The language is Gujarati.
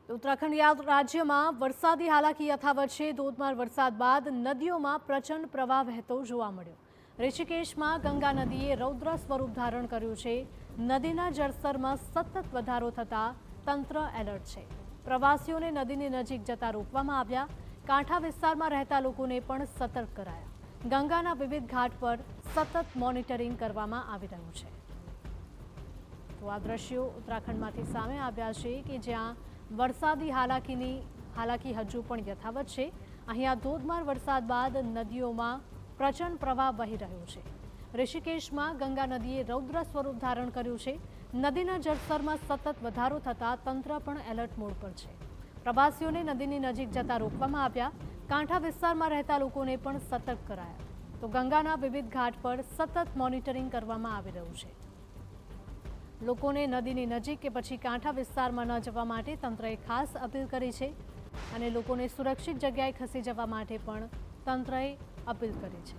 ઉત્તરાખંડ રાજ્યમાં વરસાદી હાલાકી યથાવત છે। ધોધમાર વરસાદ બાદ નદીઓમાં પ્રચંડ પ્રવાહ વહેતો જોવા મળ્યો। ઋષિકેશમાં ગંગા નદીએ રૌદ્ર સ્વરૂપ ધારણ કર્યું છે। નદીના જળસ્તરમાં સતત વધારો થતા તંત્ર એલર્ટ છે। પ્રવાસીઓને નદીની નજીક જતા રોકવામાં આવ્યા। કાંઠા વિસ્તારમાં રહેતા લોકોને પણ સતર્ક કરાયા। ગંગાના વિવિધ ઘાટ પર સતત મોનિટરિંગ કરવામાં આવી રહ્યું છે। તો આ દ્રશ્યો ઉત્તરાખંડમાંથી સામે આવ્યા છે કે જ્યાં વરસાદી હાલાકી હજુ પણ યથાવત છે। અહીંયા ધોધમાર વરસાદ બાદ નદીઓમાં પ્રચંડ પ્રવાહ વહી રહ્યો છે। ઋષિકેશમાં ગંગા નદીએ રૌદ્ર સ્વરૂપ ધારણ કર્યું છે। નદીના જળસ્તરમાં સતત વધારો થતાં તંત્ર પણ એલર્ટ મોડ પર છે। પ્રવાસીઓને નદીની નજીક જતા રોકવામાં આવ્યા। કાંઠા વિસ્તારમાં રહેતા લોકોને પણ સતર્ક કરાયા। તો ગંગાના વિવિધ ઘાટ પર સતત મોનિટરિંગ કરવામાં આવી રહ્યું છે। લોકોને નદીની નજીક કે પછી કાંઠા વિસ્તારમાં ન જવા માટે તંત્રએ ખાસ અપીલ કરી છે અને લોકોને સુરક્ષિત જગ્યાએ ખસી જવા માટે પણ તંત્રએ અપીલ કરી છે।